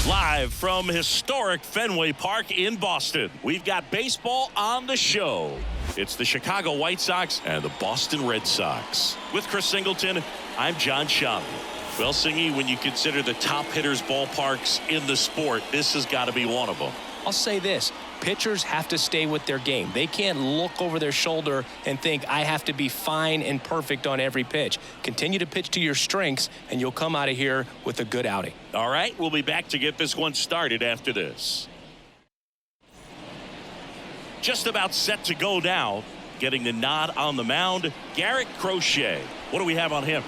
Live from historic Fenway Park in Boston, we've got baseball on the show. It's the Chicago White Sox and the Boston Red Sox. With Chris Singleton, I'm John Schaub. Well, Singy, when you consider the top hitters' ballparks in the sport, this has got to be one of them. I'll say this. Pitchers have to stay with their game. They can't look over their shoulder and think, I have to be fine and perfect on every pitch. Continue to pitch to your strengths, and you'll come out of here with a good outing. All right, we'll be back to get this one started after this. Just about set to go now. Getting the nod on the mound, Garrett Crochet. What do we have on him?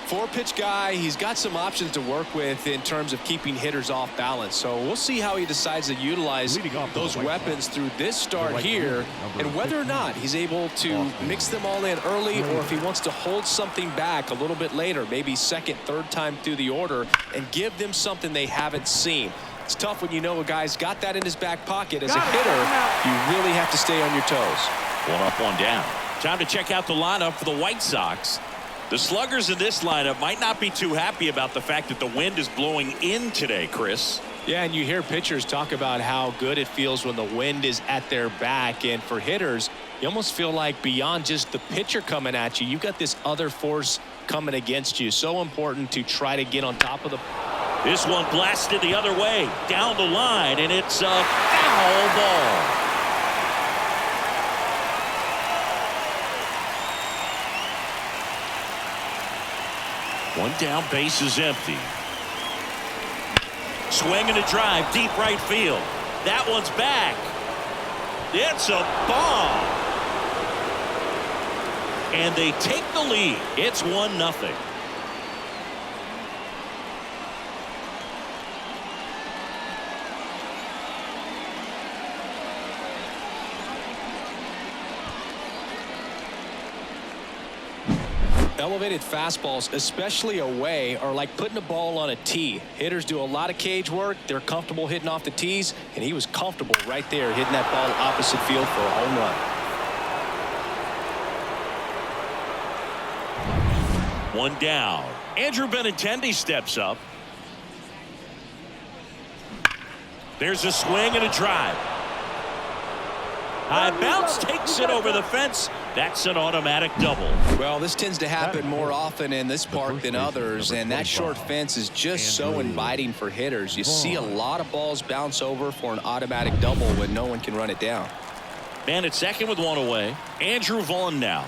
Four-pitch guy. He's got some options to work with in terms of keeping hitters off balance. So we'll see how he decides to utilize those weapons through this start here, and whether or not he's able to mix them all in early, or if he wants to hold something back a little bit later, maybe second, third time through the order, and give them something they haven't seen. It's tough when you know a guy's got that in his back pocket. As a hitter, you really have to stay on your toes. One up, one down. Time to check out the lineup for the White Sox. The sluggers in this lineup might not be too happy about the fact that the wind is blowing in today, Chris. Yeah, and you hear pitchers talk about how good it feels when the wind is at their back. And for hitters, you almost feel like beyond just the pitcher coming at you, you've got this other force coming against you. So important to try to get on top of the... This one blasted the other way, down the line, and it's a foul ball. One down, base is empty. Swing and a drive, deep right field. That one's back. It's a bomb. And they take the lead. It's 1-0. Elevated fastballs, especially away, are like putting a ball on a tee. Hitters do a lot of cage work. They're comfortable hitting off the tees, and he was comfortable right there hitting that ball opposite field for a home run. One down. Andrew Benintendi steps up. There's a swing and a drive. High bounce takes it over the fence. That's an automatic double. Well, this tends to happen more often in this park than others, and that short fence is just so inviting for hitters. You see a lot of balls bounce over for an automatic double when no one can run it down. Man at second with one away. Andrew Vaughn now.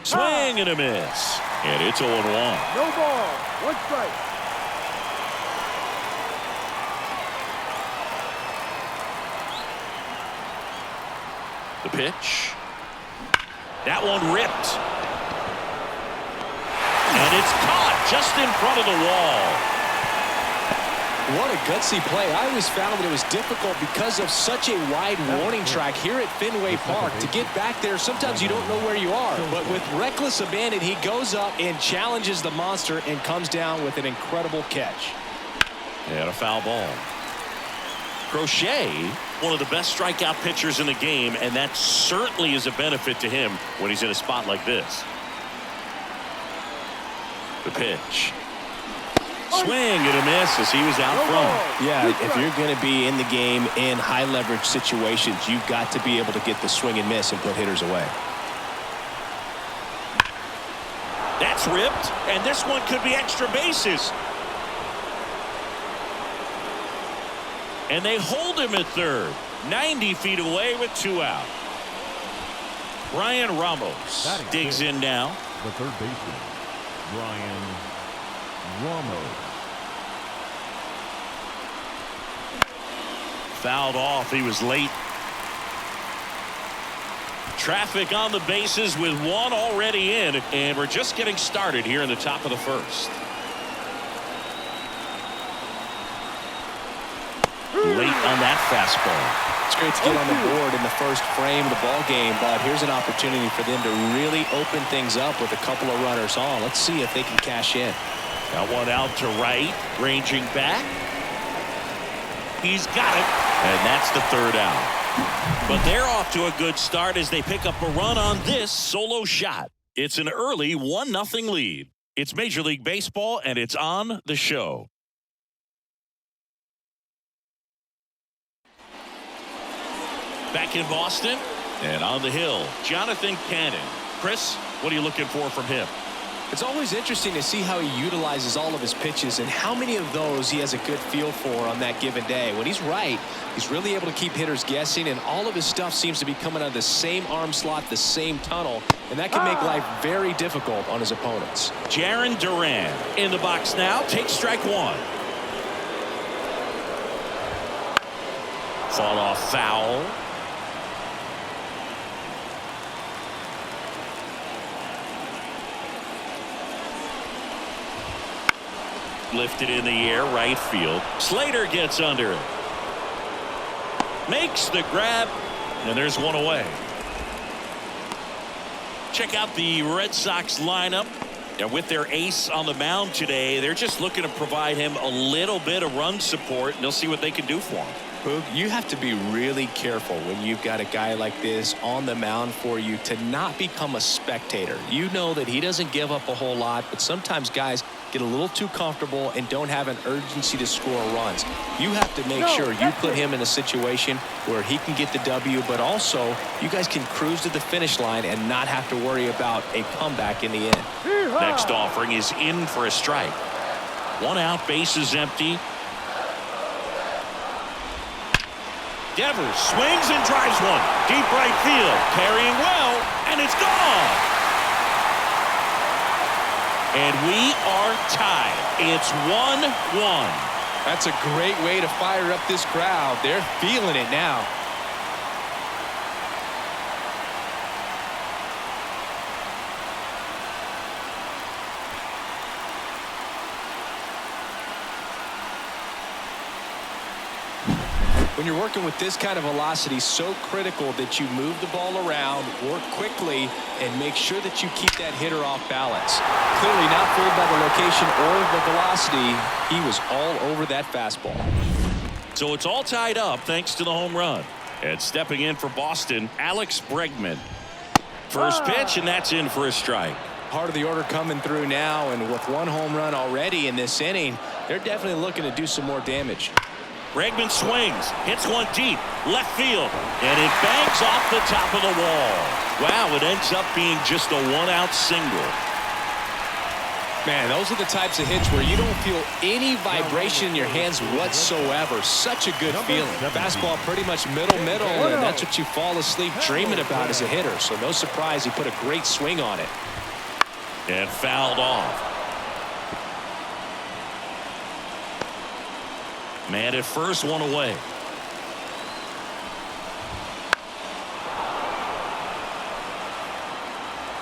Swing and a miss. And it's 0-1. No ball. One strike. The pitch. That one ripped. And it's caught just in front of the wall. What a gutsy play. I always found that it was difficult because of such a wide warning track here at Fenway Park. To get back there, sometimes you don't know where you are. But with reckless abandon, he goes up and challenges the monster and comes down with an incredible catch. And a foul ball. Crochet, one of the best strikeout pitchers in the game, and that certainly is a benefit to him when he's in a spot like this. The pitch. Swing and a miss as he was out front. Yeah, if you're going to be in the game in high leverage situations, you've got to be able to get the swing and miss and put hitters away. That's ripped, and this one could be extra bases. And they hold him at third, 90 feet away with 2 out. Brian Ramos digs in now. The third baseman, Brian Ramos. Fouled off. He was late. Traffic on the bases with one already in, and we're just getting started here in the top of the first. Late on that fastball. It's great to get on the board in the first frame of the ball game, but here's an opportunity for them to really open things up with a couple of runners on. Let's see if they can cash in. Got one out to right, ranging back. He's got it, and that's the third out. But they're off to a good start as they pick up a run on this solo shot. It's an early 1-0 lead. It's Major League Baseball, and it's on the show. Back in Boston, and on the hill, Jonathan Cannon. Chris, what are you looking for from him? It's always interesting to see how he utilizes all of his pitches and how many of those he has a good feel for on that given day. When he's right, he's really able to keep hitters guessing, and all of his stuff seems to be coming out of the same arm slot, the same tunnel, and that can make life very difficult on his opponents. Jarren Duran in the box now. Takes strike one. Fall off foul. Lifted in the air, right field. Slater gets under it. Makes the grab, and there's one away. Check out the Red Sox lineup. And with their ace on the mound today, they're just looking to provide him a little bit of run support, and they'll see what they can do for him. Boog, you have to be really careful when you've got a guy like this on the mound for you to not become a spectator. You know that he doesn't give up a whole lot, but sometimes guys get a little too comfortable and don't have an urgency to score runs. You have to make sure you put him in a situation where he can get the W, but also you guys can cruise to the finish line and not have to worry about a comeback in the end. Next offering is in for a strike. One out, bases empty. Devers swings and drives one. Deep right field. Carrying well, and it's gone. And we are tied. It's 1-1. That's a great way to fire up this crowd. They're feeling it now. When you're working with this kind of velocity, so critical that you move the ball around, work quickly, and make sure that you keep that hitter off balance. Clearly not fooled by the location or the velocity. He was all over that fastball. So it's all tied up thanks to the home run. And stepping in for Boston, Alex Bregman. First pitch, and that's in for a strike. Part of the order coming through now, and with one home run already in this inning, they're definitely looking to do some more damage. Bregman swings, hits one deep, left field, and it bangs off the top of the wall. Wow, it ends up being just a one-out single. Man, those are the types of hits where you don't feel any vibration in your hands whatsoever. Such a good feeling. Fastball pretty much middle, and that's what you fall asleep dreaming about as a hitter. So no surprise he put a great swing on it. And fouled off. Man at first, one away.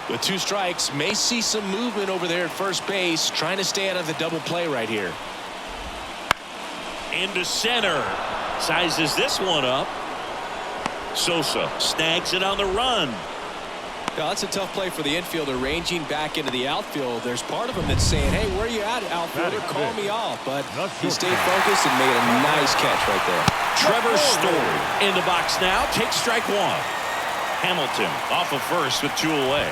With two strikes, may see some movement over there at first base, trying to stay out of the double play right here. Into center. Sizes this one up. Sosa snags it on the run. Now, that's a tough play for the infielder, ranging back into the outfield. There's part of him that's saying, hey, where are you at, outfielder? Call me off. But he stayed focused and made a nice catch right there. Trevor Story in the box now. Takes strike one. Hamilton off of first with two away.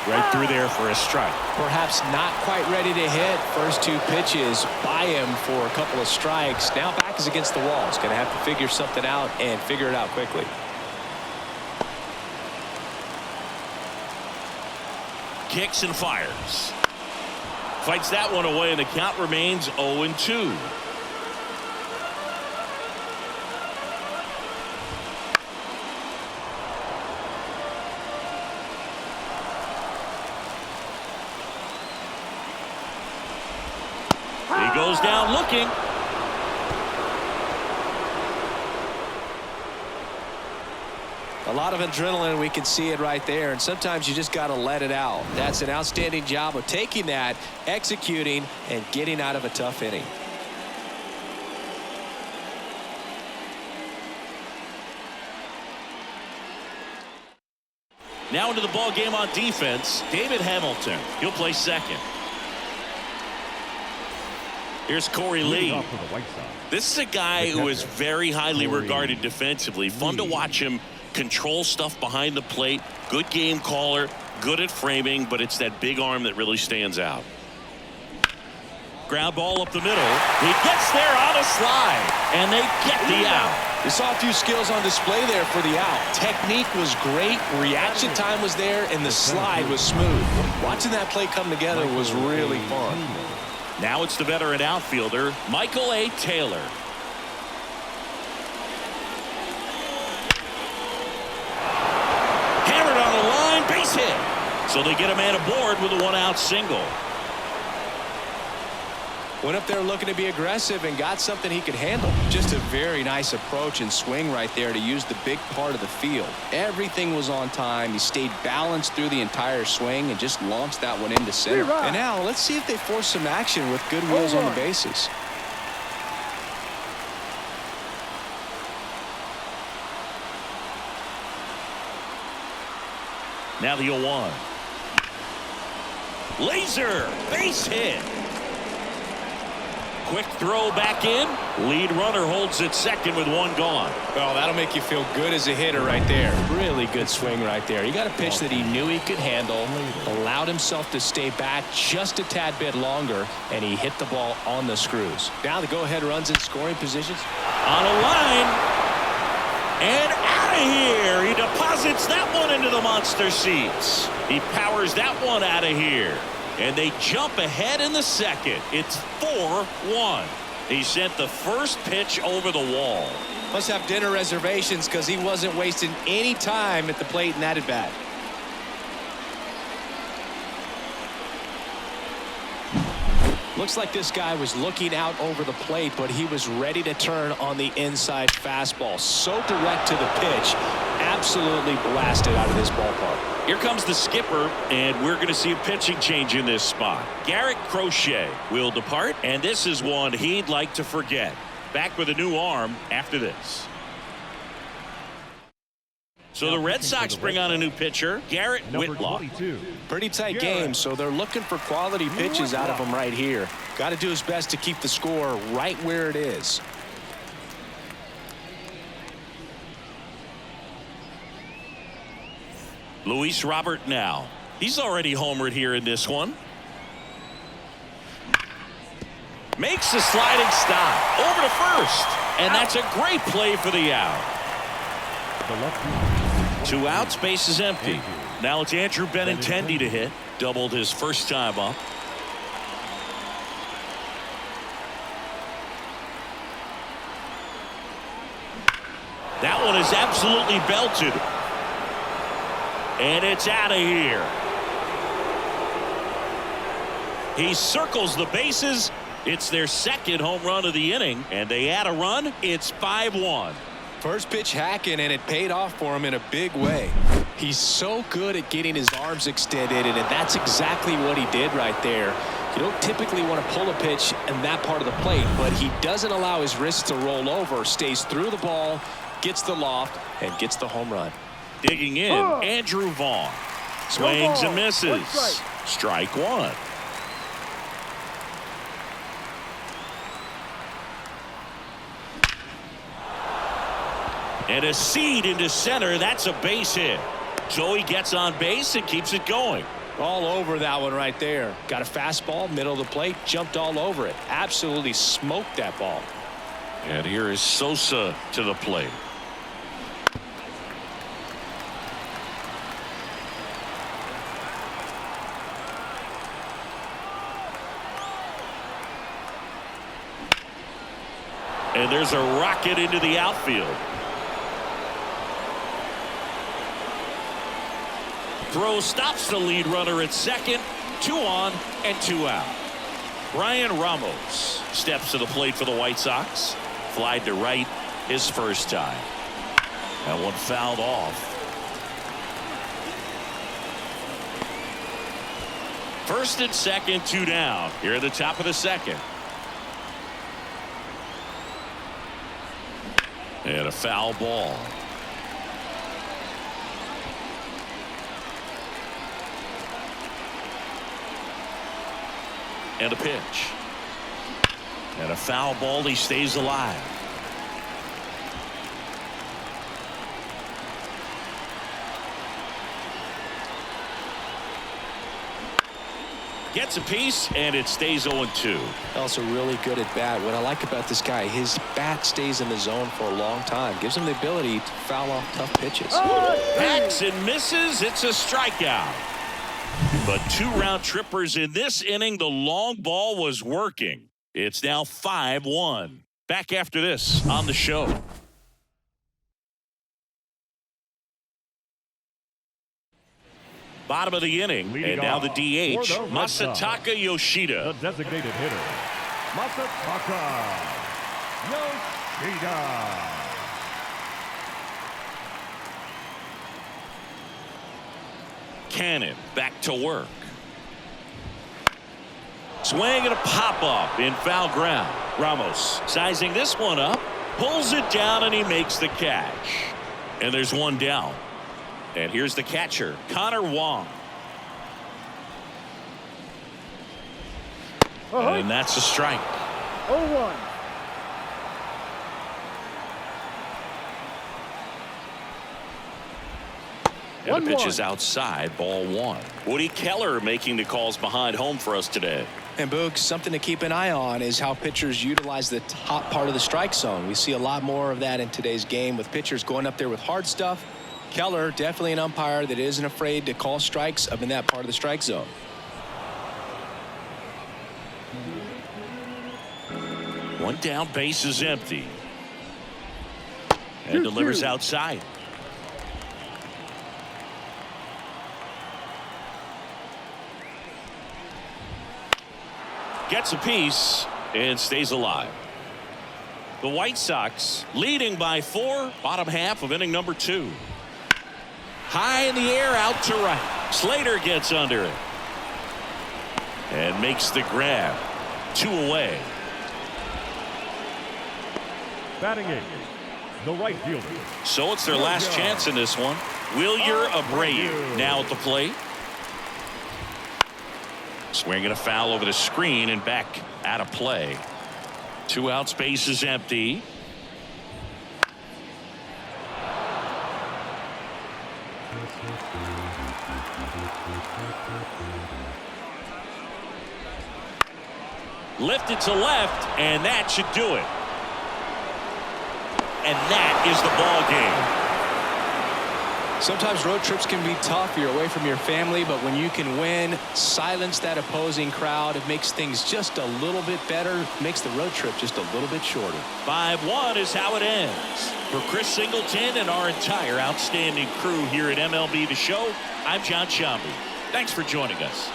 Right through there for a strike. Perhaps not quite ready to hit. First two pitches by him for a couple of strikes. Now back is against the wall. He's going to have to figure something out and figure it out quickly. Kicks and fires. Fights that one away, and the count remains 0-2. He goes down looking. A lot of adrenaline, we can see it right there, and sometimes you just got to let it out. That's an outstanding job of taking that, executing, and getting out of a tough inning. Now into the ball game on defense, David Hamilton. He'll play second. Here's Corey Lee. This is a guy who is very highly regarded defensively. Fun to watch him control stuff behind the plate. Good game caller, good at framing, but it's that big arm that really stands out. Ground ball up the middle. He gets there on a slide, and they get the out. You saw a few skills on display there for the out. Technique was great, reaction time was there, and the slide was smooth. Watching that play come together was really fun. Now it's the veteran outfielder, Michael A. Taylor. Hammered on the line, base hit. So they get a man aboard with a one-out single. Went up there looking to be aggressive and got something he could handle. Just a very nice approach and swing right there to use the big part of the field. Everything was on time. He stayed balanced through the entire swing and just launched that one into center. And now let's see if they force some action with good wheels on the bases. Now the 0-1. Laser, base hit. Quick throw back in. Lead runner holds at second with one gone. Oh, that'll make you feel good as a hitter right there. Really good swing right there. He got a pitch that he knew he could handle, allowed himself to stay back just a tad bit longer, and he hit the ball on the screws. Now the go-ahead runs in scoring positions. On a line. And out of here. He deposits that one into the monster seats. He powers that one out of here. And they jump ahead in the second. It's 4-1. He sent the first pitch over the wall. Must have dinner reservations because he wasn't wasting any time at the plate in that at bat. Looks like this guy was looking out over the plate, but he was ready to turn on the inside fastball. So direct to the pitch. Absolutely blasted out of this ballpark. Here comes the skipper, and we're going to see a pitching change in this spot. Garrett Crochet will depart, and this is one he'd like to forget. Back with a new arm after this. So the Red Sox bring on a new pitcher, Garrett Whitlock. Pretty tight game, so they're looking for quality pitches out of him right here. Got to do his best to keep the score right where it is. Luis Robert now. He's already homered here in this one. Makes a sliding stop over to first. And that's a great play for the out. 2 outs, base is empty. Now it's Andrew Benintendi to hit. Doubled his first time up. That one is absolutely belted. And it's out of here. He circles the bases. It's their second home run of the inning, and they add a run. It's 5-1. First pitch hacking, and it paid off for him in a big way. He's so good at getting his arms extended, and that's exactly what he did right there. You don't typically want to pull a pitch in that part of the plate, but he doesn't allow his wrists to roll over, stays through the ball, gets the loft, and gets the home run. Digging in, Andrew Vaughn. Swings and misses. Strike one. And a seed into center. That's a base hit. So he gets on base and keeps it going. All over that one right there. Got a fastball, middle of the plate, jumped all over it. Absolutely smoked that ball. And here is Sosa to the plate. And there's a rocket into the outfield. Throw stops the lead runner at second. 2 on and 2 out. Brian Ramos steps to the plate for the White Sox. Flied to right his first time. That one fouled off. First and second, 2 down. Here at the top of the second. And a foul ball. And a pitch. And a foul ball. He stays alive. Gets a piece, and it stays 0-2. Also really good at bat. What I like about this guy, his bat stays in the zone for a long time. Gives him the ability to foul off tough pitches. Hacks and misses. It's a strikeout. But 2 round trippers in this inning. The long ball was working. It's now 5-1. Back after this on the show. Bottom of the inning, Leading and now the off DH, for the Red Masataka Yoshida. The designated hitter, Masataka Yoshida. Cannon back to work. Swing and a pop-up in foul ground. Ramos sizing this one up, pulls it down, and he makes the catch. And there's one down. And here's the catcher, Connor Wong. And that's a strike. 0-1. And the pitch is outside, ball 1. Woody Keller making the calls behind home for us today. And Boog, something to keep an eye on is how pitchers utilize the top part of the strike zone. We see a lot more of that in today's game with pitchers going up there with hard stuff. Keller, definitely an umpire that isn't afraid to call strikes up in that part of the strike zone. One down, base is empty. And delivers outside. Gets a piece and stays alive. The White Sox leading by 4, bottom half of inning number 2. High in the air, out to right. Slater gets under it and makes the grab. 2 away. Batting 8, the right fielder. So it's their last chance in this one. Wilyer Abreu now at the plate. Swinging a foul over the screen and back out of play. 2 outs, base is empty. Lifted to left, and that should do it. And that is the ball game. Sometimes road trips can be tough. You're away from your family, but when you can win, silence that opposing crowd, it makes things just a little bit better, makes the road trip just a little bit shorter. 5-1 is how it ends. For Chris Singleton and our entire outstanding crew here at MLB The Show, I'm John Shambi. Thanks for joining us.